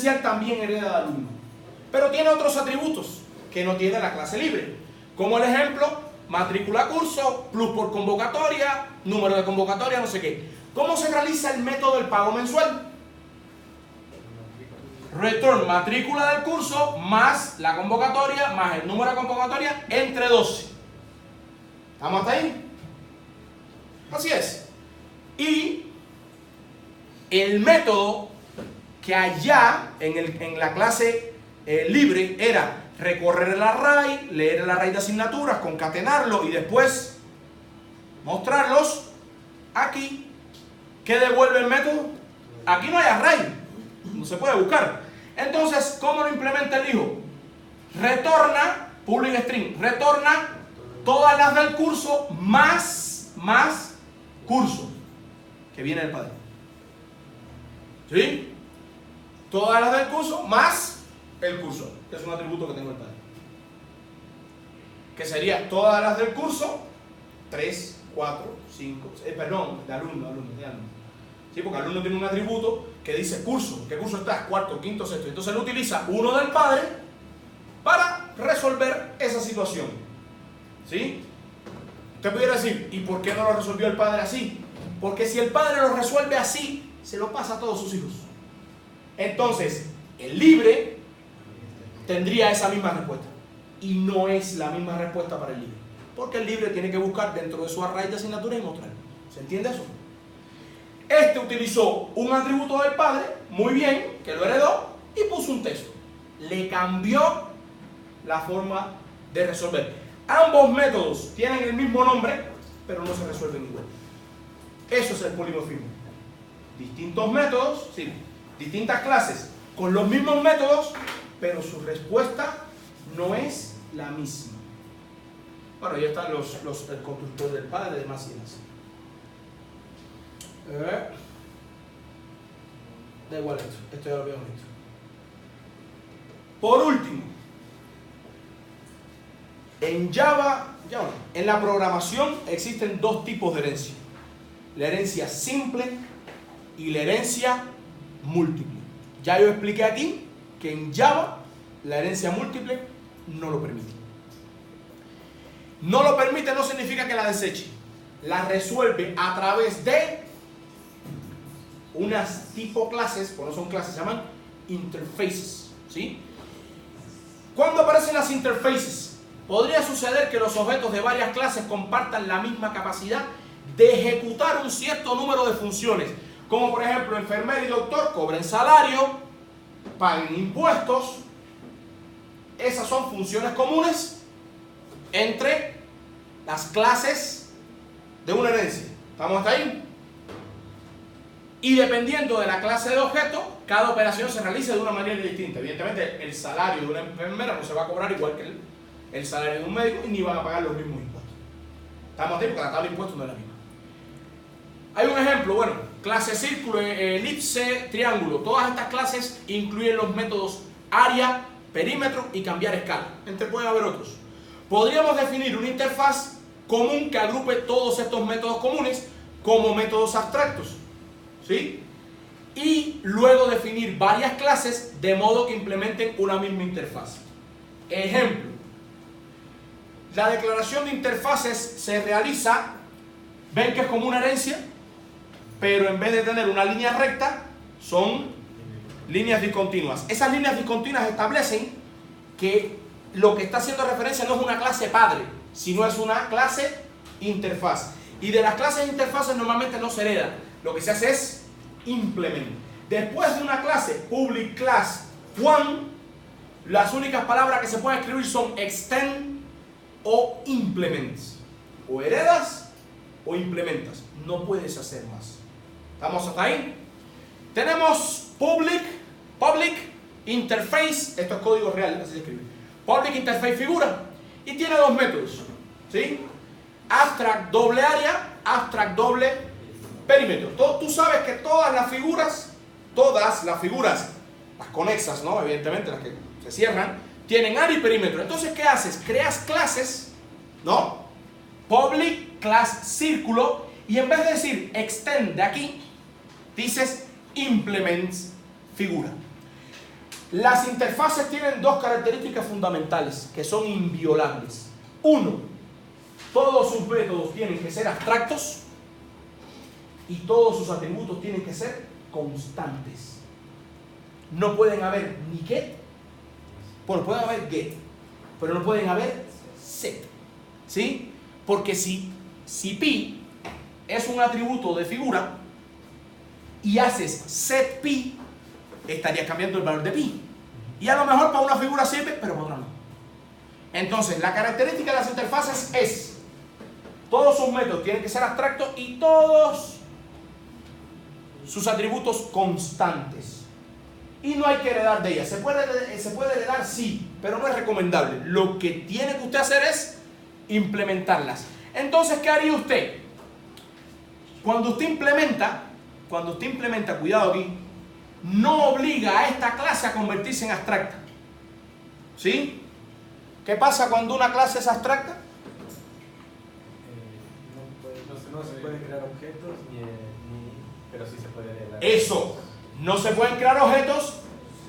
presencial también hereda de alumno, pero tiene otros atributos que no tiene la clase libre, como el ejemplo, matrícula curso, plus por convocatoria, número de convocatoria, no sé qué. ¿Cómo se realiza el método del pago mensual? Return matrícula del curso más la convocatoria más el número de convocatoria entre 12. ¿Estamos hasta ahí? Así es. Y el método que allá en la clase libre era recorrer el array, leer el array de asignaturas, concatenarlo y después mostrarlos. Aquí, ¿qué devuelve el método? Aquí no hay array, no se puede buscar. Entonces, ¿cómo lo implementa el hijo? Retorna, public string, retorna todas las del curso más curso que viene del padre. ¿Sí? Todas las del curso más el curso, que es un atributo que tengo el padre. Que sería todas las del curso, 3, 4, 5, perdón, de alumno. Sí, porque el alumno tiene un atributo que dice curso. ¿Qué curso estás? Cuarto, quinto, sexto. Entonces él utiliza uno del padre para resolver esa situación. ¿Sí? Usted pudiera decir, ¿y por qué no lo resolvió el padre así? Porque si el padre lo resuelve así, se lo pasa a todos sus hijos. Entonces, el libre tendría esa misma respuesta. Y no es la misma respuesta para el libre. Porque el libre tiene que buscar dentro de su array de asignaturas y mostrarlo. ¿Se entiende eso? Este utilizó un atributo del padre, muy bien, que lo heredó, y puso un texto. Le cambió la forma de resolver. Ambos métodos tienen el mismo nombre, pero no se resuelven igual. Eso es el polimorfismo. Distintos métodos, sí, distintas clases con los mismos métodos, pero su respuesta no es la misma. Bueno, ya están el constructor del padre, demás y demás. Da igual esto ya lo habíamos visto. Por último, en Java, en la programación existen dos tipos de herencia: la herencia simple y la herencia múltiple. Ya yo expliqué aquí que en Java la herencia múltiple no lo permite. No lo permite no significa que la deseche, la resuelve a través de unas tipo clases, pues no son clases, se llaman interfaces, ¿sí? ¿Cuándo aparecen las interfaces? Podría suceder que los objetos de varias clases compartan la misma capacidad de ejecutar un cierto número de funciones, como por ejemplo enfermero y doctor cobren salario, paguen impuestos. Esas son funciones comunes entre las clases de una herencia. ¿Estamos hasta ahí? Y dependiendo de la clase de objeto, cada operación se realiza de una manera distinta. Evidentemente, el salario de una enfermera no se va a cobrar igual que el salario de un médico y ni van a pagar los mismos impuestos. Estamos ahí porque la tabla de impuestos no es la misma. Hay un ejemplo, bueno, clase círculo, elipse, triángulo. Todas estas clases incluyen los métodos área, perímetro y cambiar escala. Entre pueden haber otros. Podríamos definir una interfaz común que agrupe todos estos métodos comunes como métodos abstractos, ¿sí? Y luego definir varias clases de modo que implementen una misma interfaz. Ejemplo, la declaración de interfaces se realiza, ven que es como una herencia, pero en vez de tener una línea recta, son líneas discontinuas. Esas líneas discontinuas establecen que lo que está haciendo referencia no es una clase padre, sino es una clase interfaz. Y de las clases interfaces normalmente no se hereda. Lo que se hace es implement. Después de una clase public class one, las únicas palabras que se pueden escribir son extend o implement. O heredas o implementas. No puedes hacer más. ¿Estamos hasta ahí? Tenemos public interface. Esto es código real, así se escribe. Public interface figura. Y tiene dos métodos, ¿sí? Abstract doble área, abstract doble perímetro. Tú sabes que todas las figuras, las conexas, ¿no? Evidentemente las que se cierran, tienen área y perímetro. Entonces, ¿qué haces? Creas clases, ¿no? Public class círculo, y en vez de decir extend de aquí, dices implements figura. Las interfaces tienen dos características fundamentales que son inviolables. Uno, todos sus métodos tienen que ser abstractos y todos sus atributos tienen que ser constantes. No pueden haber ni get, bueno, pueden haber get, pero no pueden haber set, ¿sí? Porque si pi es un atributo de figura y haces set pi, estarías cambiando el valor de pi. Y a lo mejor para una figura sirve, pero para otra no. Entonces, la característica de las interfaces es: todos sus métodos tienen que ser abstractos y todos sus atributos constantes. Y no hay que heredar de ellas. ¿Se puede heredar? Sí, pero no es recomendable. Lo que tiene que usted hacer es implementarlas. Entonces, ¿qué haría usted? Cuando usted implementa, cuidado aquí, no obliga a esta clase a convertirse en abstracta. ¿Sí? ¿Qué pasa cuando una clase es abstracta? No se puede crear objetos, pero sí se puede heredar. Eso, no se pueden crear objetos,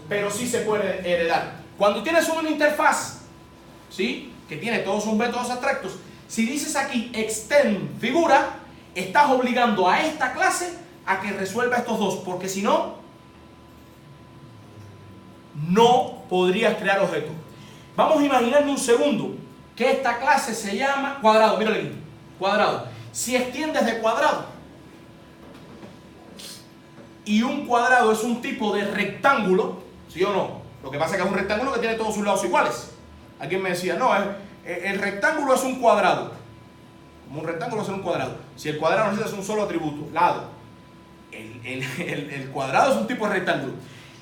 pero sí se puede heredar. Cuando tienes una interfaz, ¿sí?, que tiene todos sus métodos abstractos, si dices aquí extend figura, estás obligando a esta clase a que resuelva estos dos, porque si no, no podrías crear objetos. Vamos a imaginarme un segundo que esta clase se llama cuadrado. Mírale aquí, cuadrado. Si extiendes de cuadrado, y un cuadrado es un tipo de rectángulo, ¿sí o no? Lo que pasa es que es un rectángulo que tiene todos sus lados iguales. Alguien me decía, no, el rectángulo es un cuadrado. Como un rectángulo es un cuadrado. Si el cuadrado necesita un solo atributo, lado. El cuadrado es un tipo de rectángulo.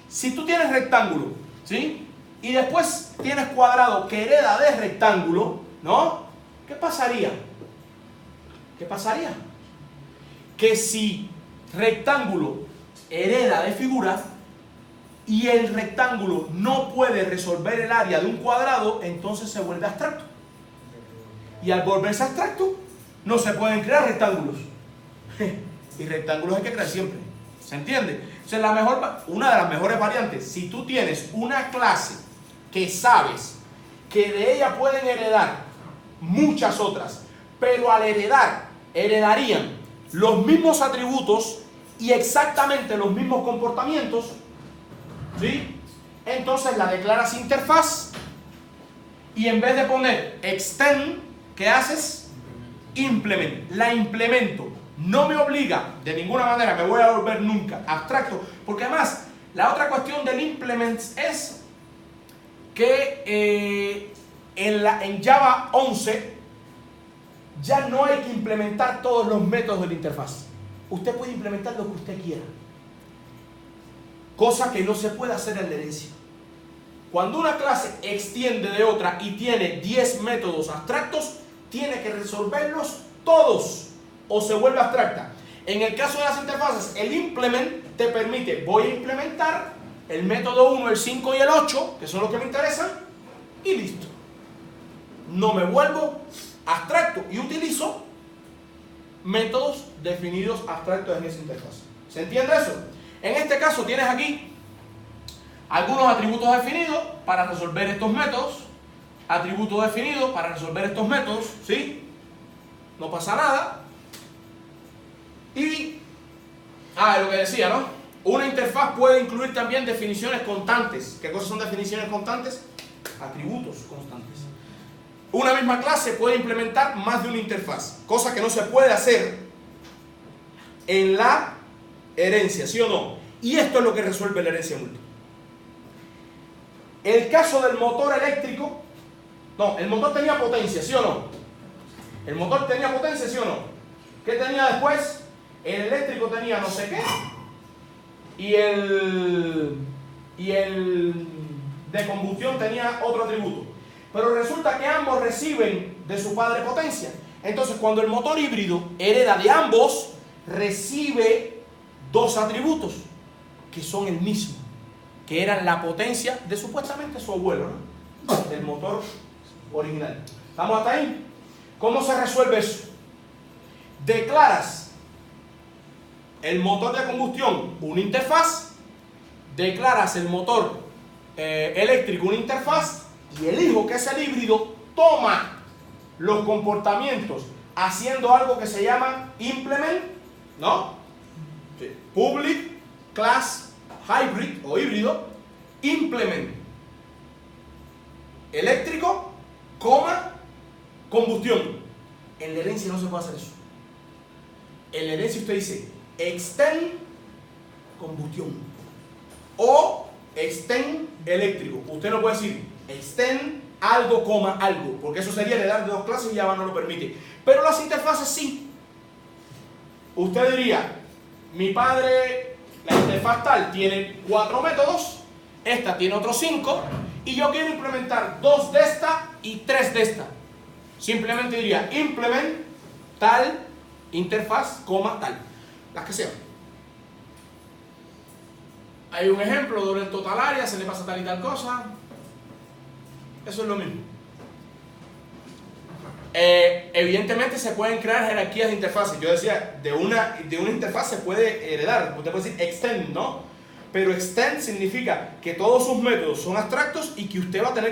Si tú tienes rectángulo, ¿sí?, y después tienes cuadrado que hereda de rectángulo, ¿no? ¿Qué pasaría? ¿Qué pasaría? Que si rectángulo hereda de figura y el rectángulo no puede resolver el área de un cuadrado, entonces se vuelve abstracto. Y al volverse abstracto, no se pueden crear rectángulos. Y rectángulos hay que crear siempre. ¿Se entiende? O sea, una de las mejores variantes, si tú tienes una clase que sabes que de ella pueden heredar muchas otras, pero al heredarían los mismos atributos y exactamente los mismos comportamientos, ¿sí?, entonces la declaras interfaz y en vez de poner extend, ¿qué haces? Implement. La implemento. No me obliga de ninguna manera, me voy a volver nunca abstracto, porque además la otra cuestión del implement es que en Java 11 ya no hay que implementar todos los métodos de la interfaz. Usted puede implementar lo que usted quiera, cosa que no se puede hacer en la herencia. Cuando una clase extiende de otra y tiene 10 métodos abstractos, tiene que resolverlos todos o se vuelve abstracta. En el caso de las interfaces, el implement te permite, voy a implementar el método 1, el 5 y el 8, que son los que me interesan, y listo. No me vuelvo abstracto y utilizo métodos definidos abstractos en esa interfaz. ¿Se entiende eso? En este caso tienes aquí algunos atributos definidos para resolver estos métodos, atributos definidos para resolver estos métodos, ¿sí? No pasa nada. Y, lo que decía, ¿no? Una interfaz puede incluir también definiciones constantes. ¿Qué cosas son definiciones constantes? Atributos constantes. Una misma clase puede implementar más de una interfaz, cosa que no se puede hacer en la herencia, ¿sí o no? Y esto es lo que resuelve la herencia múltiple. El caso del motor eléctrico, no, el motor tenía potencia, ¿sí o no? El motor tenía potencia, ¿sí o no? ¿Qué tenía después? El eléctrico tenía no sé qué y el de combustión tenía otro atributo. Pero resulta que ambos reciben de su padre potencia. Entonces, cuando el motor híbrido hereda de ambos, recibe dos atributos que son el mismo, que eran la potencia de supuestamente su abuelo, ¿no?, del motor original. ¿Estamos hasta ahí? ¿Cómo se resuelve eso? Declaras el motor de combustión una interfaz, declaras el motor eléctrico una interfaz y elijo que ese híbrido toma los comportamientos haciendo algo que se llama implement, ¿no? Sí. Public class hybrid o híbrido implement eléctrico, combustión. En la herencia no se puede hacer eso. En la herencia usted dice extend combustión o extend eléctrico. Usted no puede decir extend algo, algo, porque eso sería heredar de dos clases y Java no lo permite. Pero las interfaces sí. Usted diría, mi padre, la interfaz tal tiene 4 métodos, esta tiene otros 5, y yo quiero implementar 2 de esta y 3 de esta. Simplemente diría implement tal interfaz, tal, las que sean. Hay un ejemplo, doble el total área, se le pasa tal y tal cosa. Eso es lo mismo. Evidentemente se pueden crear jerarquías de interfaces. Yo decía, de una interfaz se puede heredar. Usted puede decir extend, ¿no? Pero extend significa que todos sus métodos son abstractos y que usted va a tener